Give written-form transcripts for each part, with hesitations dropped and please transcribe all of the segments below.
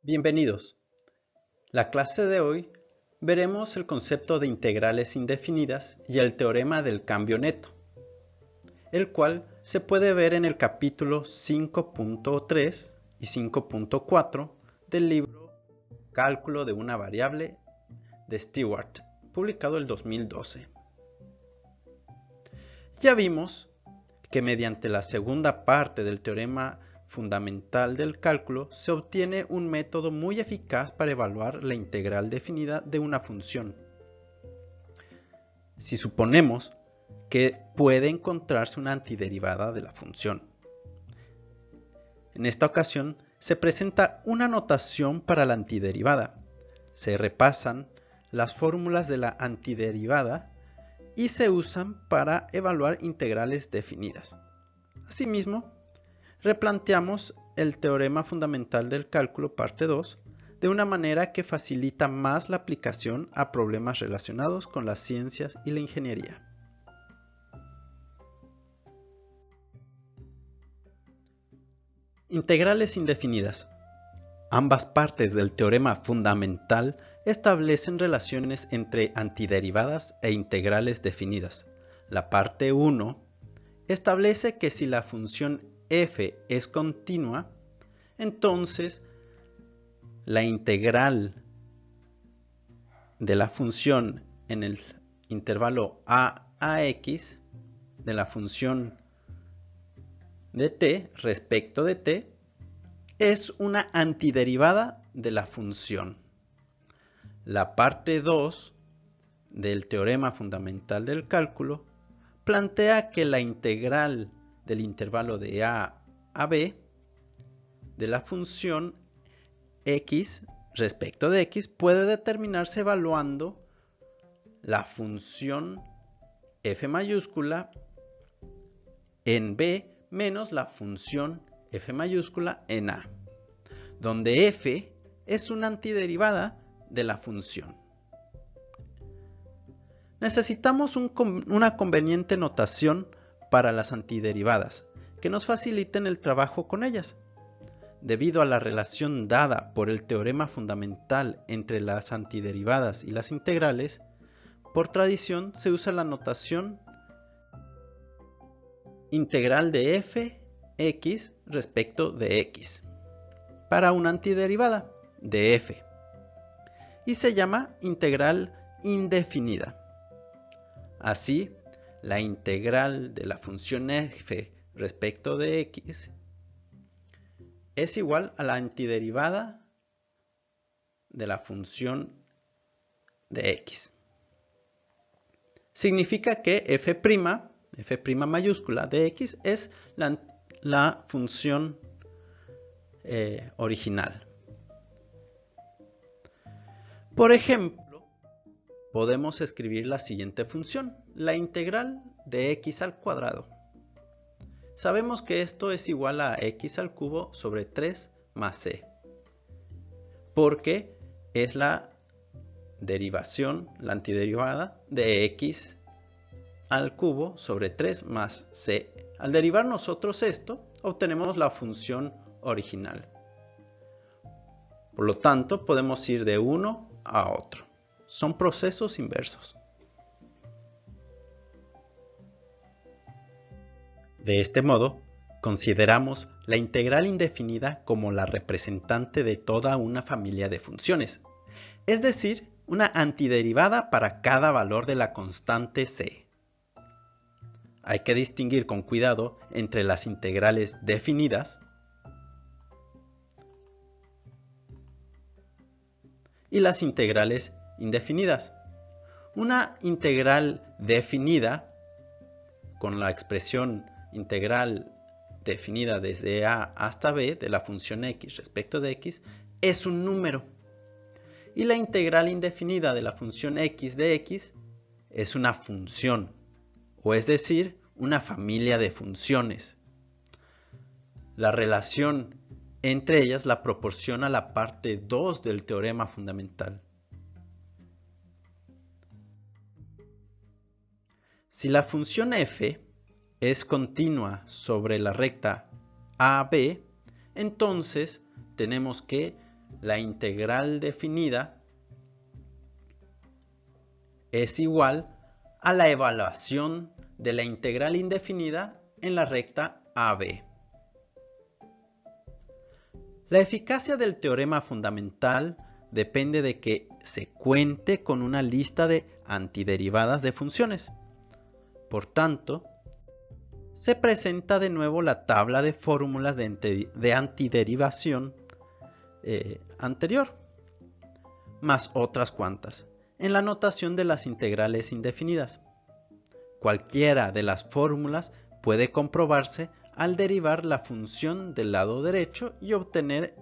Bienvenidos. La clase de hoy veremos el concepto de integrales indefinidas y el teorema del cambio neto, el cual se puede ver en el capítulo 5.3 y 5.4 del libro Cálculo de una variable de Stewart, publicado el 2012. Ya vimos que mediante la segunda parte del teorema fundamental del cálculo se obtiene un método muy eficaz para evaluar la integral definida de una función. Si suponemos que puede encontrarse una antiderivada de la función. En esta ocasión se presenta una notación para la antiderivada. Se repasan las fórmulas de la antiderivada y se usan para evaluar integrales definidas. Asimismo, replanteamos el teorema fundamental del cálculo parte 2 de una manera que facilita más la aplicación a problemas relacionados con las ciencias y la ingeniería. Integrales indefinidas. Ambas partes del teorema fundamental establecen relaciones entre antiderivadas e integrales definidas. La parte 1 establece que si la función f es continua, entonces la integral de la función en el intervalo a x de la función de t respecto de t es una antiderivada de la función. La parte 2 del teorema fundamental del cálculo plantea que la integral del intervalo de a b de la función x respecto de x puede determinarse evaluando la función f mayúscula en b menos la función f mayúscula en a, donde f es una antiderivada de la función. Necesitamos una conveniente notación para las antiderivadas que nos faciliten el trabajo con ellas. Debido a la relación dada por el teorema fundamental entre las antiderivadas y las integrales, por tradición se usa la notación integral de f x respecto de x para una antiderivada de f y se llama integral indefinida. Así, la integral de la función f respecto de x es igual a la antiderivada de la función de x. Significa que f' mayúscula de x es la función original. Por ejemplo, podemos escribir la siguiente función, la integral de x al cuadrado. Sabemos que esto es igual a x al cubo sobre 3 más c, porque es la derivación, la antiderivada de x al cubo sobre 3 más c. Al derivar nosotros esto, obtenemos la función original. Por lo tanto, podemos ir de uno a otro. Son procesos inversos. De este modo, consideramos la integral indefinida como la representante de toda una familia de funciones, es decir, una antiderivada para cada valor de la constante c. Hay que distinguir con cuidado entre las integrales definidas y las integrales indefinidas. Una integral definida con la expresión integral definida desde a hasta b de la función x respecto de x es un número. Y la integral indefinida de la función x de x es una función, o es decir, una familia de funciones. La relación entre ellas la proporciona la parte 2 del teorema fundamental. Si la función f es continua sobre la recta AB, entonces tenemos que la integral definida es igual a la evaluación de la integral indefinida en la recta AB. La eficacia del teorema fundamental depende de que se cuente con una lista de antiderivadas de funciones. Por tanto, se presenta de nuevo la tabla de fórmulas de antiderivación anterior, más otras cuantas, en la notación de las integrales indefinidas. Cualquiera de las fórmulas puede comprobarse al derivar la función del lado derecho y obtener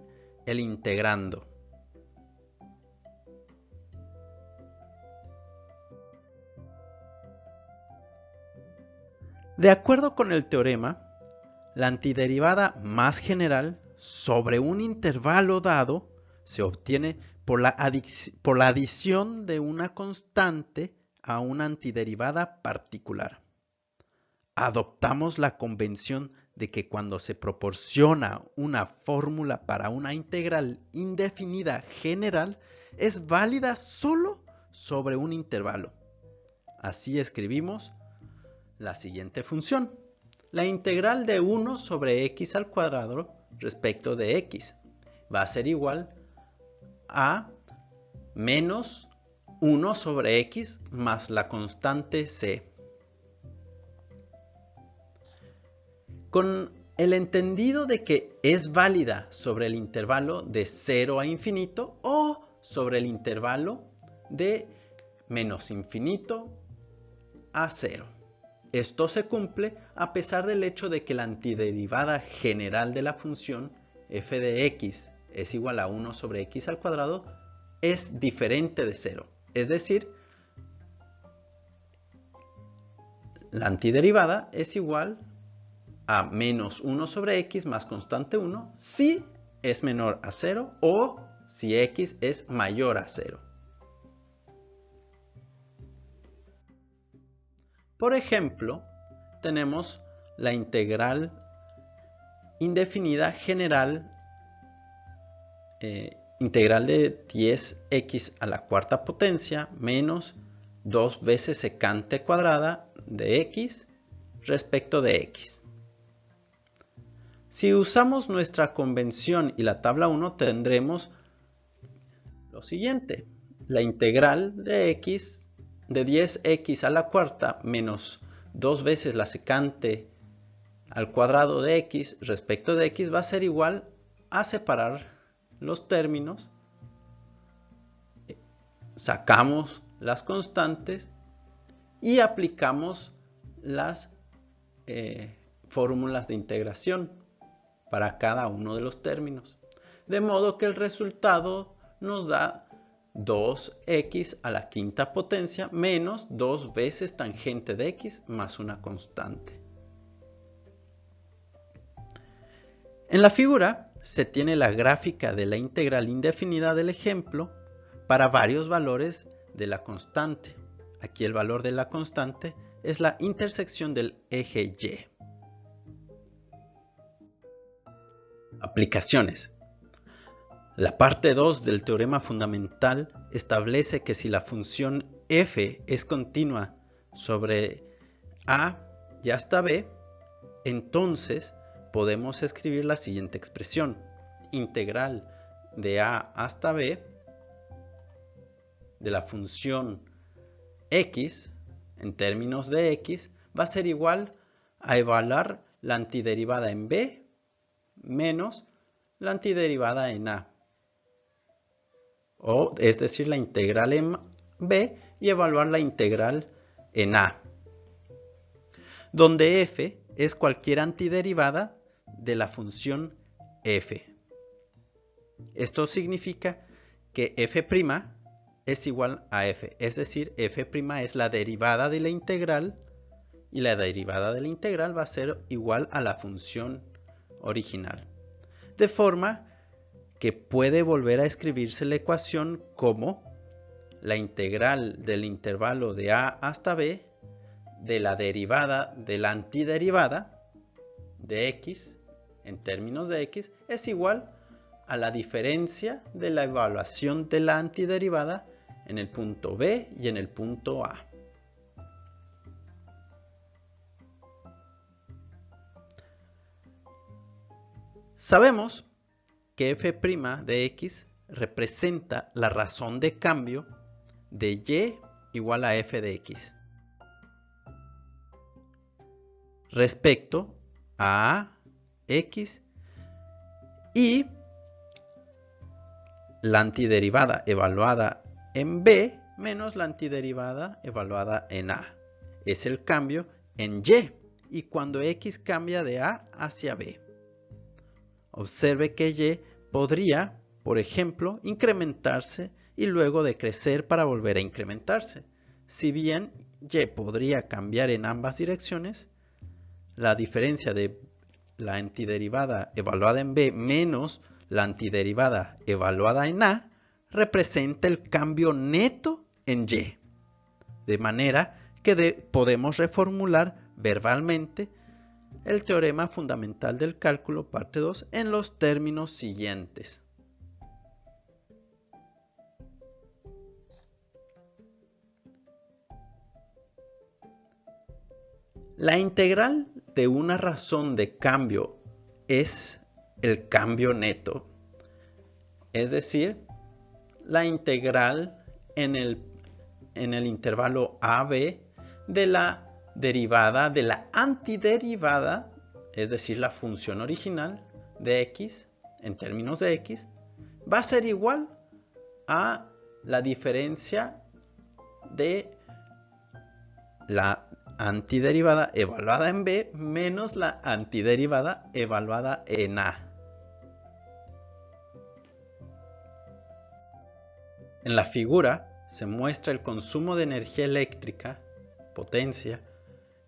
el integrando. De acuerdo con el teorema, la antiderivada más general sobre un intervalo dado se obtiene por la adición de una constante a una antiderivada particular. Adoptamos la convención de que cuando se proporciona una fórmula para una integral indefinida general, es válida solo sobre un intervalo. Así escribimos la siguiente función. La integral de 1 sobre x al cuadrado respecto de x va a ser igual a menos 1 sobre x más la constante c. Con el entendido de que es válida sobre el intervalo de 0 a infinito o sobre el intervalo de menos infinito a 0. Esto se cumple a pesar del hecho de que la antiderivada general de la función f de x es igual a 1 sobre x al cuadrado es diferente de 0. Es decir, la antiderivada es igual a menos 1 sobre x más constante 1 si es menor a 0 o si x es mayor a 0. Por ejemplo, tenemos la integral indefinida general, integral de 10x a la cuarta potencia menos 2 veces secante cuadrada de x respecto de x. Si usamos nuestra convención y la tabla 1, tendremos lo siguiente. La integral de x de 10x a la cuarta menos 2 veces la secante al cuadrado de x respecto de x va a ser igual a separar los términos, sacamos las constantes y aplicamos las fórmulas de integración para cada uno de los términos. De modo que el resultado nos da 2x a la quinta potencia menos 2 veces tangente de x más una constante. En la figura se tiene la gráfica de la integral indefinida del ejemplo para varios valores de la constante. Aquí el valor de la constante es la intersección del eje y. Aplicaciones. La parte 2 del teorema fundamental establece que si la función f es continua sobre a y hasta b, entonces podemos escribir la siguiente expresión. Integral de a hasta b de la función x en términos de x va a ser igual a evaluar la antiderivada en b menos la antiderivada en a. O, es decir, la integral en b y evaluar la integral en a, donde f es cualquier antiderivada de la función f. Esto significa que f' es igual a f, es decir, f' es la derivada de la integral y la derivada de la integral va a ser igual a la función original. De forma que puede volver a escribirse la ecuación como la integral del intervalo de a hasta b de la derivada de la antiderivada de x en términos de x es igual a la diferencia de la evaluación de la antiderivada en el punto B y en el punto A. Sabemos que f' de x representa la razón de cambio de y igual a f de x respecto a x y la antiderivada evaluada en b menos la antiderivada evaluada en a. Es el cambio en y cuando x cambia de a hacia b. Observe que y podría, por ejemplo, incrementarse y luego decrecer para volver a incrementarse. Si bien y podría cambiar en ambas direcciones, la diferencia de la antiderivada evaluada en b menos la antiderivada evaluada en a representa el cambio neto en y. De manera que podemos reformular verbalmente el teorema fundamental del cálculo parte 2 en los términos siguientes. La integral de una razón de cambio es el cambio neto, es decir, la integral en el intervalo AB de la derivada de la antiderivada, es decir, la función original de x en términos de x, va a ser igual a la diferencia de la antiderivada evaluada en b menos la antiderivada evaluada en a. En la figura se muestra el consumo de energía eléctrica, potencia,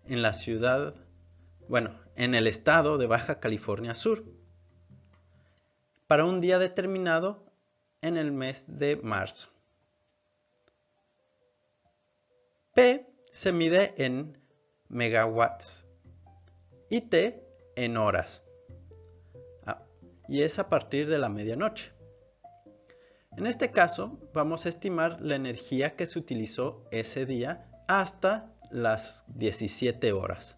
en la ciudad, en el estado de Baja California Sur, para un día determinado en el mes de marzo. P se mide en megawatts y T en horas, y es a partir de la medianoche. En este caso vamos a estimar la energía que se utilizó ese día hasta las 17 horas.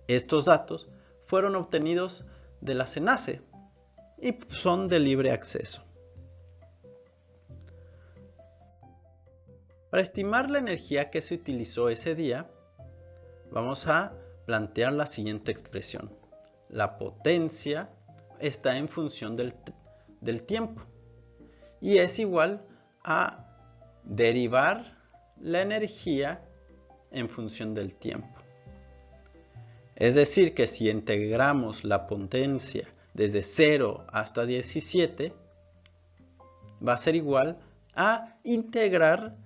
Estos datos fueron obtenidos de la CENACE y son de libre acceso. Para estimar la energía que se utilizó ese día, vamos a plantear la siguiente expresión. La potencia está en función del tiempo y es igual a derivar la energía en función del tiempo. Es decir, que si integramos la potencia desde 0 hasta 17, va a ser igual a integrar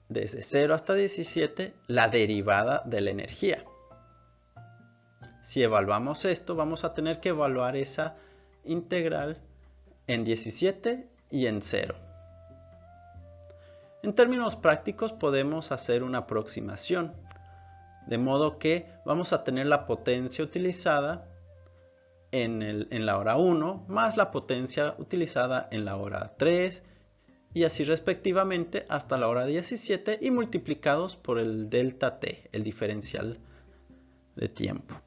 desde 0 hasta 17 la derivada de la energía. Si evaluamos esto, vamos a tener que evaluar esa integral en 17 y en 0. En términos prácticos podemos hacer una aproximación, de modo que vamos a tener la potencia utilizada en la hora 1 más la potencia utilizada en la hora 3 y así respectivamente hasta la hora 17 y multiplicados por el delta t, el diferencial de tiempo.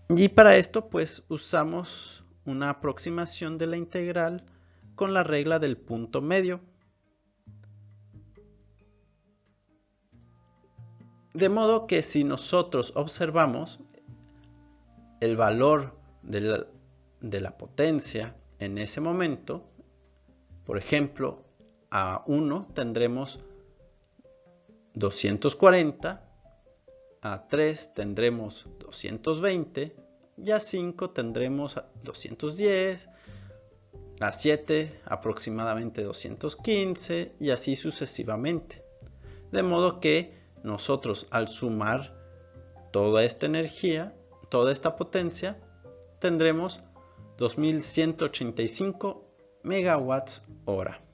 Y para esto pues usamos una aproximación de la integral con la regla del punto medio. De modo que si nosotros observamos el valor de la potencia en ese momento, por ejemplo, a 1 tendremos 240, a 3 tendremos 220 y a 5 tendremos 210, a 7 aproximadamente 215 y así sucesivamente. De modo que nosotros al sumar toda esta energía, toda esta potencia, tendremos 2185 megawatts hora.